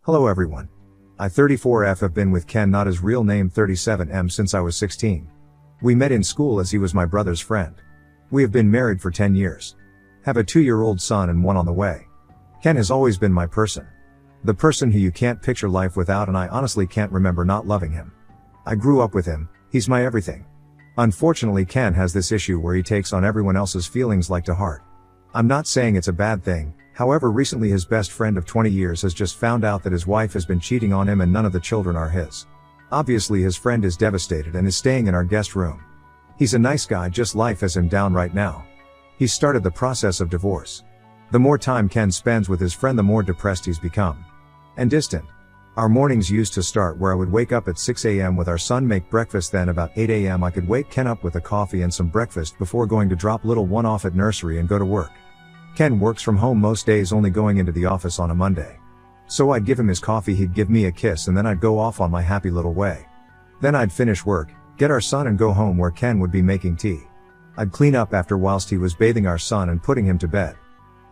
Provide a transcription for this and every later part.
Hello everyone. I 34F have been with Ken, not his real name 37M, since I was 16. We met in school as he was my brother's friend. We have been married for 10 years. Have a 2-year-old son and one on the way. Ken has always been my person. The person who you can't picture life without, and I honestly can't remember not loving him. I grew up with him, he's my everything. Unfortunately, Ken has this issue where he takes on everyone else's feelings like to heart. I'm not saying it's a bad thing. However, recently his best friend of 20 years has just found out that his wife has been cheating on him and none of the children are his. Obviously his friend is devastated and is staying in our guest room. He's a nice guy, just life has him down right now. He's started the process of divorce. The more time Ken spends with his friend, the more depressed he's become. And distant. Our mornings used to start where I would wake up at 6 a.m. with our son, make breakfast, then about 8 a.m. I could wake Ken up with a coffee and some breakfast before going to drop little one off at nursery and go to work. Ken works from home most days, only going into the office on a Monday. So I'd give him his coffee, he'd give me a kiss, and then I'd go off on my happy little way. Then I'd finish work, get our son and go home where Ken would be making tea. I'd clean up after whilst he was bathing our son and putting him to bed.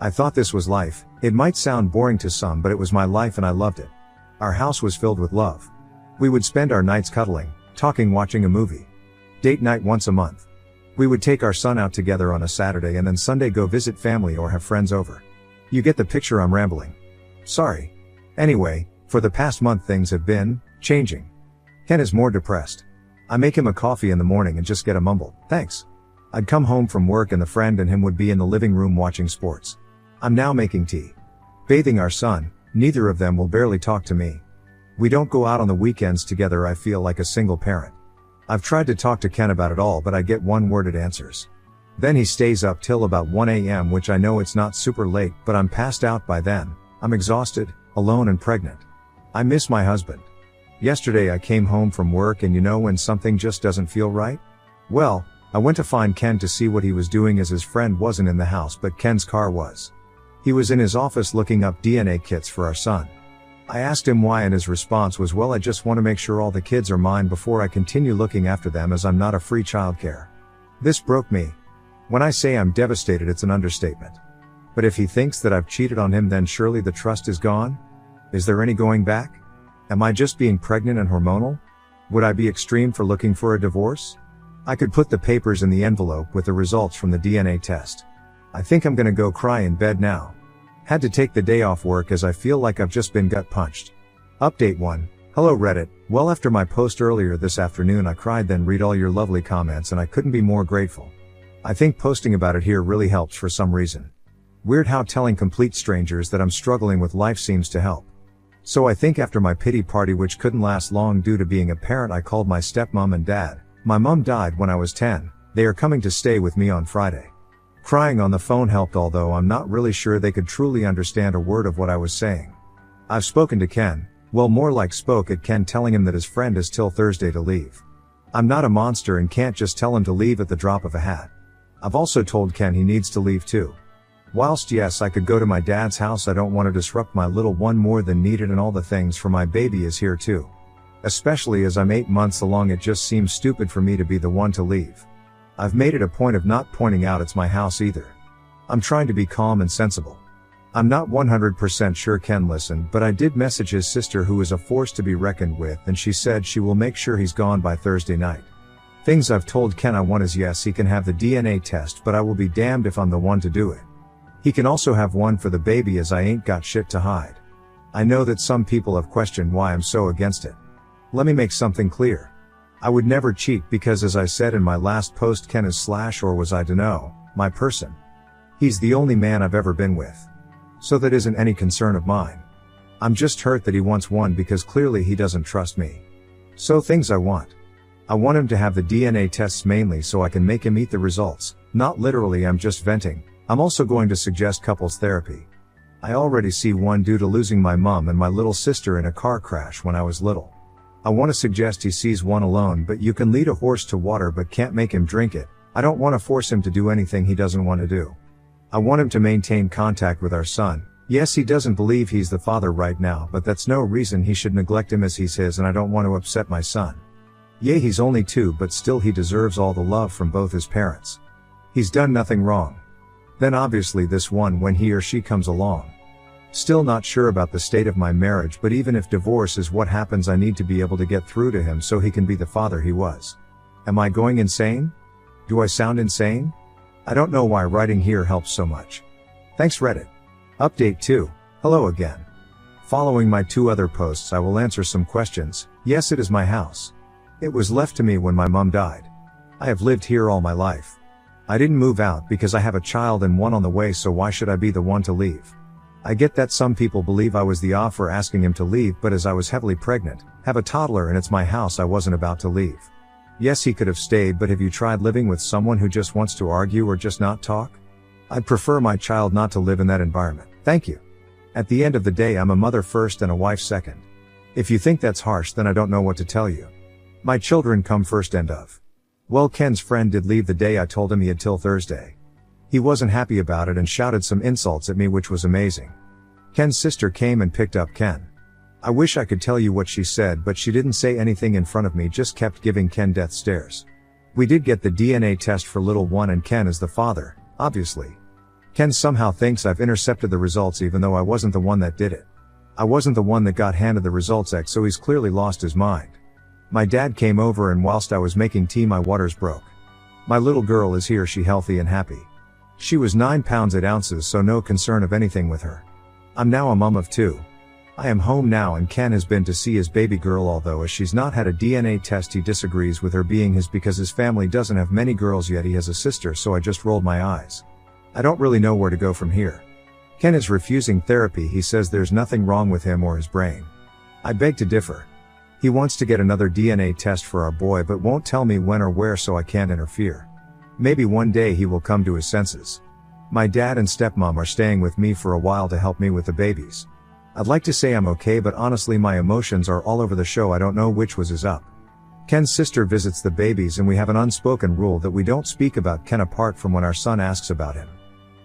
I thought this was life. It might sound boring to some, but it was my life and I loved it. Our house was filled with love. We would spend our nights cuddling, talking, watching a movie. Date night once a month. We would take our son out together on a Saturday and then Sunday go visit family or have friends over. You get the picture, I'm rambling. Sorry. Anyway, for the past month things have been changing. Ken is more depressed. I make him a coffee in the morning and just get a mumbled, "Thanks." I'd come home from work and the friend and him would be in the living room watching sports. I'm now making tea. Bathing our son, neither of them will barely talk to me. We don't go out on the weekends together. I feel like a single parent. I've tried to talk to Ken about it all, but I get one-worded answers. Then he stays up till about 1 a.m., which I know it's not super late, but I'm passed out by then. I'm exhausted, alone and pregnant. I miss my husband. Yesterday I came home from work and you know when something just doesn't feel right? Well, I went to find Ken to see what he was doing, as his friend wasn't in the house but Ken's car was. He was in his office looking up DNA kits for our son. I asked him why and his response was, "Well, I just want to make sure all the kids are mine before I continue looking after them, as I'm not a free childcare." This broke me. When I say I'm devastated, it's an understatement. But if he thinks that I've cheated on him, then surely the trust is gone? Is there any going back? Am I just being pregnant and hormonal? Would I be extreme for looking for a divorce? I could put the papers in the envelope with the results from the DNA test. I think I'm gonna go cry in bed now. Had to take the day off work as I feel like I've just been gut punched. Update 1. Hello Reddit. Well, after my post earlier this afternoon I cried, then read all your lovely comments and I couldn't be more grateful. I think posting about it here really helps for some reason. Weird how telling complete strangers that I'm struggling with life seems to help. So I think after my pity party, which couldn't last long due to being a parent, I called my stepmom and dad. My mom died when I was 10. They are coming to stay with me on Friday. Crying on the phone helped, although I'm not really sure they could truly understand a word of what I was saying. I've spoken to Ken, well, more like spoke at Ken, telling him that his friend is till Thursday to leave. I'm not a monster and can't just tell him to leave at the drop of a hat. I've also told Ken he needs to leave too. Whilst yes, I could go to my dad's house, I don't want to disrupt my little one more than needed, and all the things for my baby is here too. Especially as I'm 8 months along, it just seems stupid for me to be the one to leave. I've made it a point of not pointing out it's my house either. I'm trying to be calm and sensible. I'm not 100% sure Ken listened, but I did message his sister, who is a force to be reckoned with, and she said she will make sure he's gone by Thursday night. Things I've told Ken I want is, yes, he can have the DNA test, but I will be damned if I'm the one to do it. He can also have one for the baby, as I ain't got shit to hide. I know that some people have questioned why I'm so against it. Let me make something clear. I would never cheat because, as I said in my last post, Ken is / or was I to know, my person. He's the only man I've ever been with. So that isn't any concern of mine. I'm just hurt that he wants one because clearly he doesn't trust me. So things I want him to have the DNA tests, mainly so I can make him eat the results. Not literally, I'm just venting. I'm also going to suggest couples therapy. I already see one due to losing my mom and my little sister in a car crash when I was little. I want to suggest he sees one alone, but you can lead a horse to water but can't make him drink it. I don't want to force him to do anything he doesn't want to do. I want him to maintain contact with our son. Yes, he doesn't believe he's the father right now, but that's no reason he should neglect him, as he's his, and I don't want to upset my son. Yeah, he's only 2, but still he deserves all the love from both his parents. He's done nothing wrong. Then obviously this one when he or she comes along. Still not sure about the state of my marriage, but even if divorce is what happens, I need to be able to get through to him so he can be the father he was. Am I going insane? Do I sound insane? I don't know why writing here helps so much. Thanks Reddit. Update 2. Hello again. Following my 2 other posts, I will answer some questions. Yes, it is my house. It was left to me when my mom died. I have lived here all my life. I didn't move out because I have a child and one on the way, so why should I be the one to leave? I get that some people believe I was the off for asking him to leave, but as I was heavily pregnant, have a toddler and it's my house, I wasn't about to leave. Yes, he could have stayed, but have you tried living with someone who just wants to argue or just not talk? I'd prefer my child not to live in that environment. Thank you. At the end of the day, I'm a mother first and a wife second. If you think that's harsh, then I don't know what to tell you. My children come first. End of. Well, Ken's friend did leave the day I told him he had till Thursday. He wasn't happy about it and shouted some insults at me, which was amazing. Ken's sister came and picked up Ken. I wish I could tell you what she said, but she didn't say anything in front of me, just kept giving Ken death stares. We did get the DNA test for little one and Ken is the father, obviously. Ken somehow thinks I've intercepted the results even though I wasn't the one that did it. I wasn't the one that got handed the results, so he's clearly lost his mind. My dad came over and whilst I was making tea my waters broke. My little girl is here, she healthy and happy. She was 9 pounds 8 ounces, so no concern of anything with her. I'm now a mum of 2. I am home now and Ken has been to see his baby girl, although as she's not had a DNA test he disagrees with her being his because his family doesn't have many girls yet. He has a sister, so I just rolled my eyes. I don't really know where to go from here. Ken is refusing therapy. He says there's nothing wrong with him or his brain. I beg to differ. He wants to get another DNA test for our boy but won't tell me when or where, so I can't interfere. Maybe one day he will come to his senses. My dad and stepmom are staying with me for a while to help me with the babies. I'd like to say I'm okay, but honestly my emotions are all over the show. I don't know which was his up. Ken's sister visits the babies and we have an unspoken rule that we don't speak about Ken apart from when our son asks about him.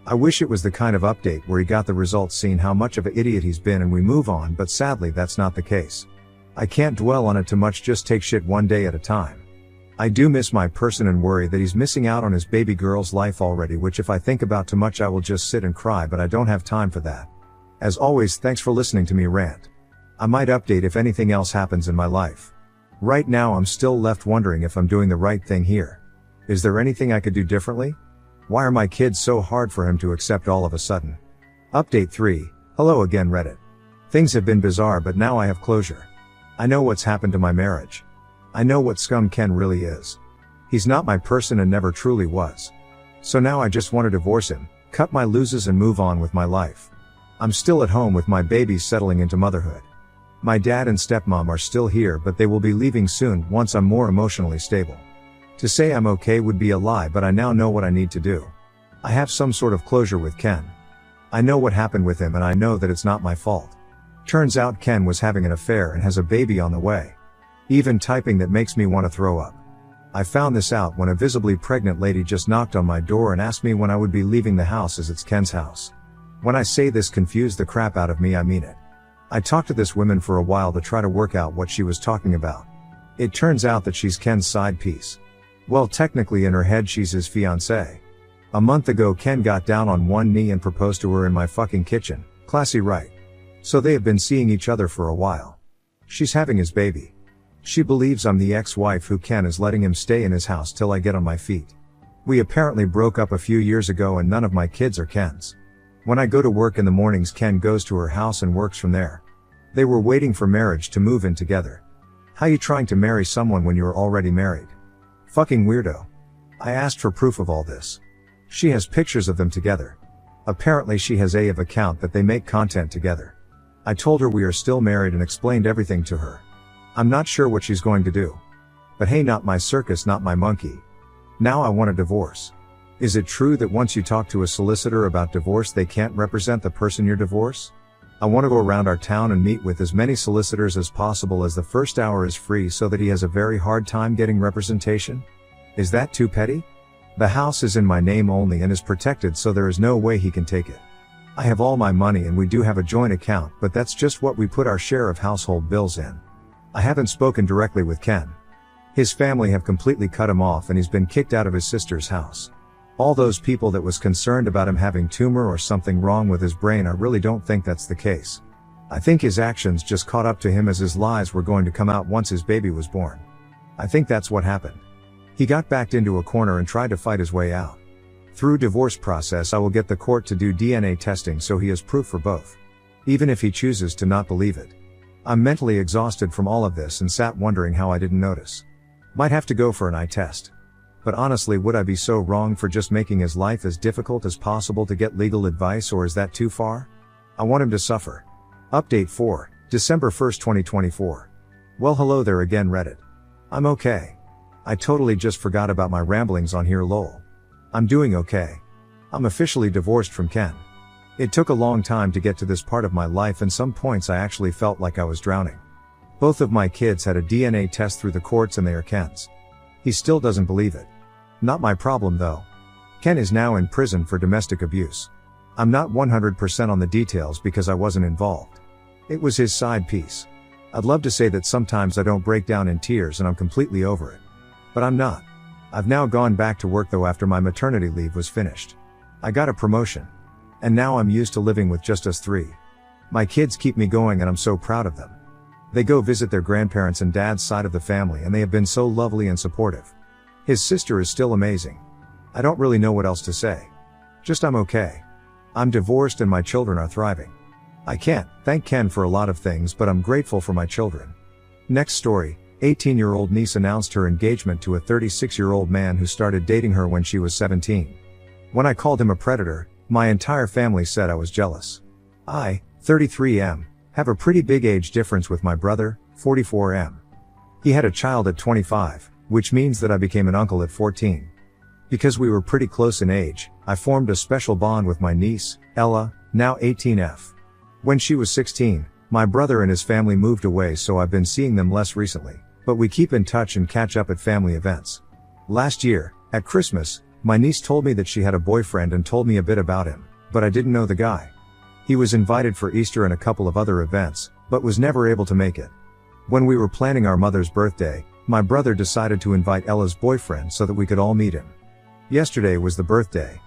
I wish it was the kind of update where he got the results, seen how much of an idiot he's been and we move on, but sadly that's not the case. I can't dwell on it too much, just take shit one day at a time. I do miss my person and worry that he's missing out on his baby girl's life already, which if I think about too much I will just sit and cry, but I don't have time for that. As always, thanks for listening to me rant. I might update if anything else happens in my life. Right now I'm still left wondering if I'm doing the right thing here. Is there anything I could do differently? Why are my kids so hard for him to accept all of a sudden? Update 3. Hello again Reddit. Things have been bizarre, but now I have closure. I know what's happened to my marriage. I know what scum Ken really is. He's not my person and never truly was. So now I just want to divorce him, cut my losses and move on with my life. I'm still at home with my babies settling into motherhood. My dad and stepmom are still here, but they will be leaving soon once I'm more emotionally stable. To say I'm okay would be a lie, but I now know what I need to do. I have some sort of closure with Ken. I know what happened with him and I know that it's not my fault. Turns out Ken was having an affair and has a baby on the way. Even typing that makes me want to throw up. I found this out when a visibly pregnant lady just knocked on my door and asked me when I would be leaving the house, as it's Ken's house. When I say this confused the crap out of me, I mean it. I talked to this woman for a while to try to work out what she was talking about. It turns out that she's Ken's side piece. Well, technically in her head she's his fiancée. A month ago Ken got down on one knee and proposed to her in my fucking kitchen. Classy, right? So they have been seeing each other for a while. She's having his baby. She believes I'm the ex-wife who Ken is letting him stay in his house till I get on my feet. We apparently broke up a few years ago and none of my kids are Ken's. When I go to work in the mornings, Ken goes to her house and works from there. They were waiting for marriage to move in together. How you trying to marry someone when you're already married? Fucking weirdo. I asked for proof of all this. She has pictures of them together. Apparently she has a account that they make content together. I told her we are still married and explained everything to her. I'm not sure what she's going to do. But hey, not my circus, not my monkey. Now I want a divorce. Is it true that once you talk to a solicitor about divorce they can't represent the person you're divorced? I want to go around our town and meet with as many solicitors as possible, as the first hour is free, so that he has a very hard time getting representation. Is that too petty? The house is in my name only and is protected, so there is no way he can take it. I have all my money and we do have a joint account, but that's just what we put our share of household bills in. I haven't spoken directly with Ken. His family have completely cut him off and he's been kicked out of his sister's house. All those people that was concerned about him having tumor or something wrong with his brain, I really don't think that's the case. I think his actions just caught up to him as his lies were going to come out once his baby was born. I think that's what happened. He got backed into a corner and tried to fight his way out. Through divorce process, I will get the court to do DNA testing so he has proof for both. Even if he chooses to not believe it. I'm mentally exhausted from all of this and sat wondering how I didn't notice. Might have to go for an eye test. But honestly, would I be so wrong for just making his life as difficult as possible to get legal advice, or is that too far? I want him to suffer. Update 4, December 1st, 2024. Well, hello there again, Reddit. I'm okay. I totally just forgot about my ramblings on here, lol. I'm doing okay. I'm officially divorced from Ken. It took a long time to get to this part of my life, and some points I actually felt like I was drowning. Both of my kids had a DNA test through the courts and they are Ken's. He still doesn't believe it. Not my problem though. Ken is now in prison for domestic abuse. I'm not 100% on the details because I wasn't involved. It was his side piece. I'd love to say that sometimes I don't break down in tears and I'm completely over it. But I'm not. I've now gone back to work though after my maternity leave was finished. I got a promotion. And now I'm used to living with just us three. My kids keep me going and I'm so proud of them. They go visit their grandparents and dad's side of the family and they have been so lovely and supportive. His sister is still amazing. I don't really know what else to say. Just I'm okay. I'm divorced and my children are thriving. I can't thank Ken for a lot of things, but I'm grateful for my children. Next story, 18-year-old niece announced her engagement to a 36-year-old man who started dating her when she was 17. When I called him a predator, my entire family said I was jealous. I, 33M, have a pretty big age difference with my brother, 44M. He had a child at 25, which means that I became an uncle at 14. Because we were pretty close in age, I formed a special bond with my niece, Ella, now 18F. When she was 16, my brother and his family moved away, so I've been seeing them less recently, but we keep in touch and catch up at family events. Last year, at Christmas, my niece told me that she had a boyfriend and told me a bit about him, but I didn't know the guy. He was invited for Easter and a couple of other events, but was never able to make it. When we were planning our mother's birthday, my brother decided to invite Ella's boyfriend so that we could all meet him. Yesterday was the birthday.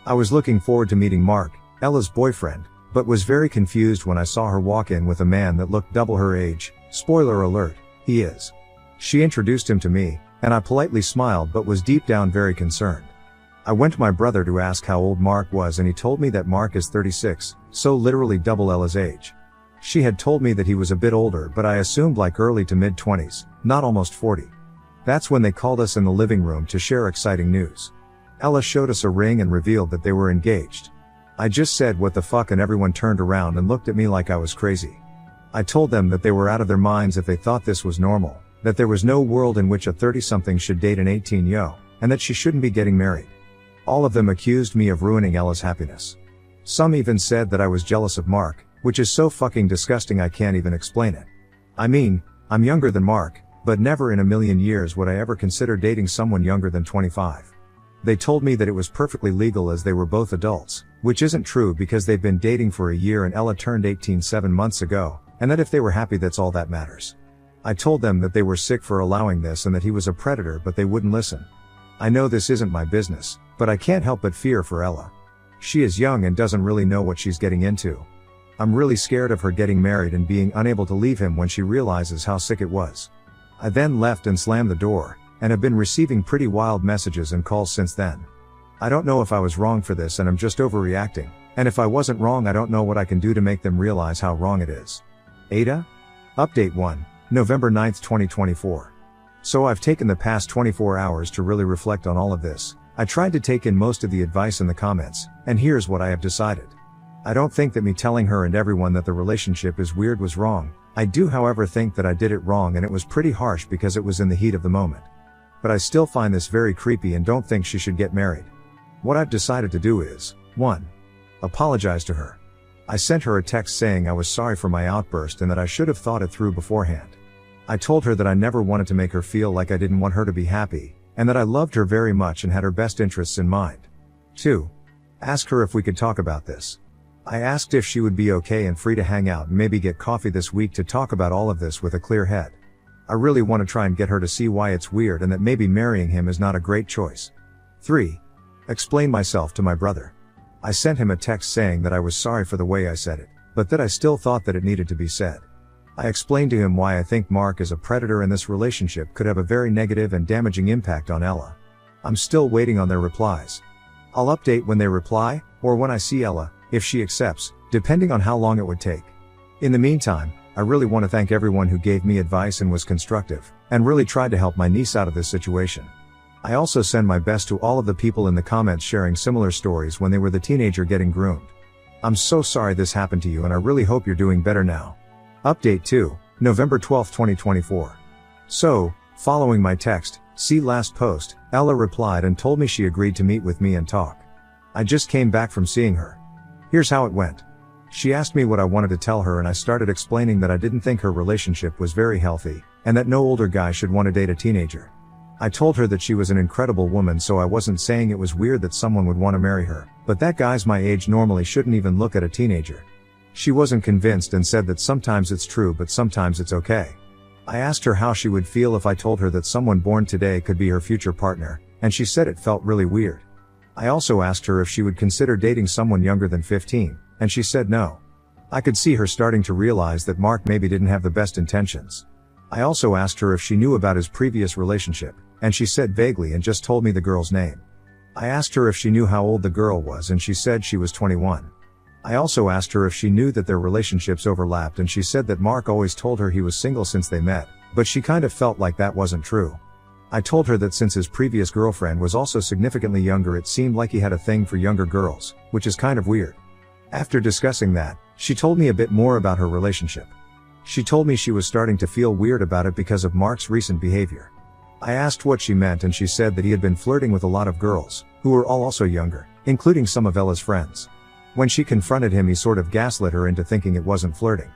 I was looking forward to meeting Mark, Ella's boyfriend, but was very confused when I saw her walk in with a man that looked double her age. Spoiler alert, he is. She introduced him to me, and I politely smiled but was deep down very concerned. I went to my brother to ask how old Mark was and he told me that Mark is 36, so literally double Ella's age. She had told me that he was a bit older, but I assumed like early to mid-20s, not almost 40. That's when they called us in the living room to share exciting news. Ella showed us a ring and revealed that they were engaged. I just said what the fuck and everyone turned around and looked at me like I was crazy. I told them that they were out of their minds if they thought this was normal, that there was no world in which a 30-something should date an 18-yo, and that she shouldn't be getting married. All of them accused me of ruining Ella's happiness. Some even said that I was jealous of Mark, which is so fucking disgusting I can't even explain it. I mean, I'm younger than Mark, but never in a million years would I ever consider dating someone younger than 25. They told me that it was perfectly legal as they were both adults, which isn't true because they've been dating for a year and Ella turned 18 7 months ago, and that if they were happy that's all that matters. I told them that they were sick for allowing this and that he was a predator, but they wouldn't listen. I know this isn't my business, but I can't help but fear for Ella. She is young and doesn't really know what she's getting into. I'm really scared of her getting married and being unable to leave him when she realizes how sick it was. I then left and slammed the door, and have been receiving pretty wild messages and calls since then. I don't know if I was wrong for this and I'm just overreacting, and if I wasn't wrong I don't know what I can do to make them realize how wrong it is. Ada? Update 1, November 9th, 2024. So I've taken the past 24 hours to really reflect on all of this. I tried to take in most of the advice in the comments, and here's what I have decided. I don't think that me telling her and everyone that the relationship is weird was wrong. I do however think that I did it wrong and it was pretty harsh because it was in the heat of the moment. But I still find this very creepy and don't think she should get married. What I've decided to do is, 1. Apologize to her. I sent her a text saying I was sorry for my outburst and that I should have thought it through beforehand. I told her that I never wanted to make her feel like I didn't want her to be happy, and that I loved her very much and had her best interests in mind. 2. Ask her if we could talk about this. I asked if she would be okay and free to hang out and maybe get coffee this week to talk about all of this with a clear head. I really want to try and get her to see why it's weird and that maybe marrying him is not a great choice. 3. Explain myself to my brother. I sent him a text saying that I was sorry for the way I said it, but that I still thought that it needed to be said. I explained to him why I think Mark is a predator and this relationship could have a very negative and damaging impact on Ella. I'm still waiting on their replies. I'll update when they reply, or when I see Ella, if she accepts, depending on how long it would take. In the meantime, I really want to thank everyone who gave me advice and was constructive, and really tried to help my niece out of this situation. I also send my best to all of the people in the comments sharing similar stories when they were the teenager getting groomed. I'm so sorry this happened to you and I really hope you're doing better now. Update 2, November 12, 2024. So, following my text, see last post, Ella replied and told me she agreed to meet with me and talk. I just came back from seeing her. Here's how it went. She asked me what I wanted to tell her and I started explaining that I didn't think her relationship was very healthy, and that no older guy should want to date a teenager. I told her that she was an incredible woman, so I wasn't saying it was weird that someone would want to marry her, but that guys my age normally shouldn't even look at a teenager. She wasn't convinced and said that sometimes it's true but sometimes it's okay. I asked her how she would feel if I told her that someone born today could be her future partner, and she said it felt really weird. I also asked her if she would consider dating someone younger than 15, and she said no. I could see her starting to realize that Mark maybe didn't have the best intentions. I also asked her if she knew about his previous relationship, and she said vaguely and just told me the girl's name. I asked her if she knew how old the girl was and she said she was 21. I also asked her if she knew that their relationships overlapped and she said that Mark always told her he was single since they met, but she kind of felt like that wasn't true. I told her that since his previous girlfriend was also significantly younger, it seemed like he had a thing for younger girls, which is kind of weird. After discussing that, she told me a bit more about her relationship. She told me she was starting to feel weird about it because of Mark's recent behavior. I asked what she meant and she said that he had been flirting with a lot of girls, who were all also younger, including some of Ella's friends. When she confronted him, he sort of gaslit her into thinking it wasn't flirting.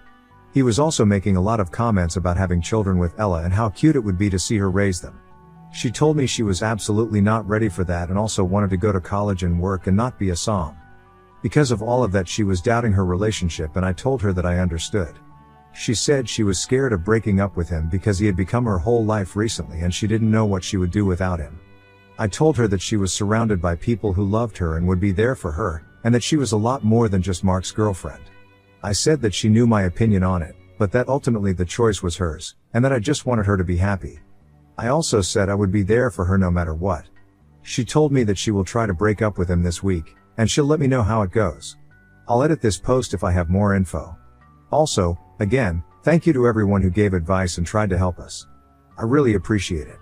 He was also making a lot of comments about having children with Ella and how cute it would be to see her raise them. She told me she was absolutely not ready for that and also wanted to go to college and work and not be a som. Because of all of that, she was doubting her relationship and I told her that I understood. She said she was scared of breaking up with him because he had become her whole life recently and she didn't know what she would do without him. I told her that she was surrounded by people who loved her and would be there for her, and that she was a lot more than just Mark's girlfriend. I said that she knew my opinion on it, but that ultimately the choice was hers, and that I just wanted her to be happy. I also said I would be there for her no matter what. She told me that she will try to break up with him this week, and she'll let me know how it goes. I'll edit this post if I have more info. Also, again, thank you to everyone who gave advice and tried to help us. I really appreciate it.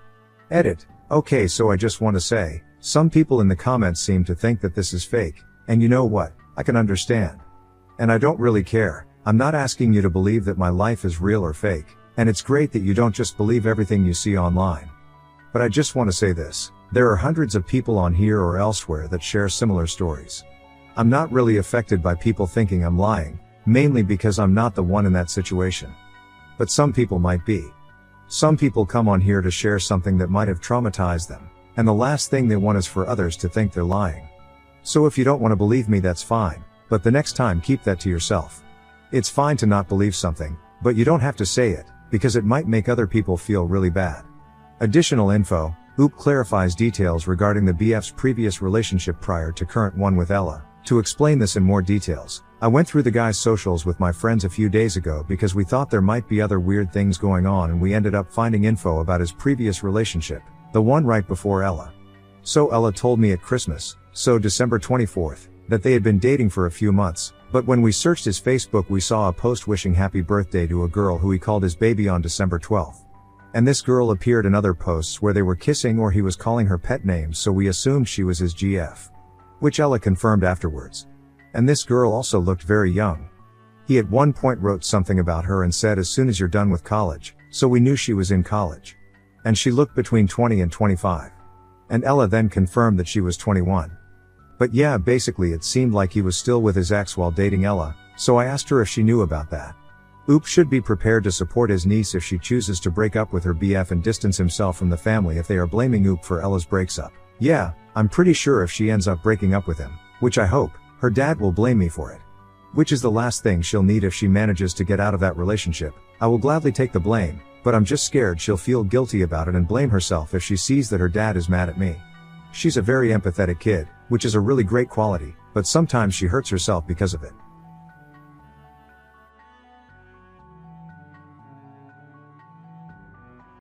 Edit. Okay, so I just want to say, some people in the comments seem to think that this is fake, and you know what, I can understand. And I don't really care. I'm not asking you to believe that my life is real or fake, and it's great that you don't just believe everything you see online. But I just want to say this, there are hundreds of people on here or elsewhere that share similar stories. I'm not really affected by people thinking I'm lying, mainly because I'm not the one in that situation. But some people might be. Some people come on here to share something that might have traumatized them, and the last thing they want is for others to think they're lying. So if you don't want to believe me, that's fine, but the next time keep that to yourself. It's fine to not believe something, but you don't have to say it, because it might make other people feel really bad. Additional info, Oop clarifies details regarding the BF's previous relationship prior to current one with Ella. To explain this in more details, I went through the guy's socials with my friends a few days ago because we thought there might be other weird things going on, and we ended up finding info about his previous relationship, the one right before Ella. So Ella told me at Christmas, so December 24th, that they had been dating for a few months, but when we searched his Facebook we saw a post wishing happy birthday to a girl who he called his baby on December 12th. And this girl appeared in other posts where they were kissing or he was calling her pet names, so we assumed she was his GF. Which Ella confirmed afterwards. And this girl also looked very young. He at one point wrote something about her and said as soon as you're done with college, so we knew she was in college. And she looked between 20 and 25. And Ella then confirmed that she was 21. But yeah, basically it seemed like he was still with his ex while dating Ella, so I asked her if she knew about that. Oop should be prepared to support his niece if she chooses to break up with her BF and distance himself from the family if they are blaming Oop for Ella's breaks up. Yeah, I'm pretty sure if she ends up breaking up with him, which I hope, her dad will blame me for it. Which is the last thing she'll need if she manages to get out of that relationship. I will gladly take the blame, but I'm just scared she'll feel guilty about it and blame herself if she sees that her dad is mad at me. She's a very empathetic kid, which is a really great quality, but sometimes she hurts herself because of it.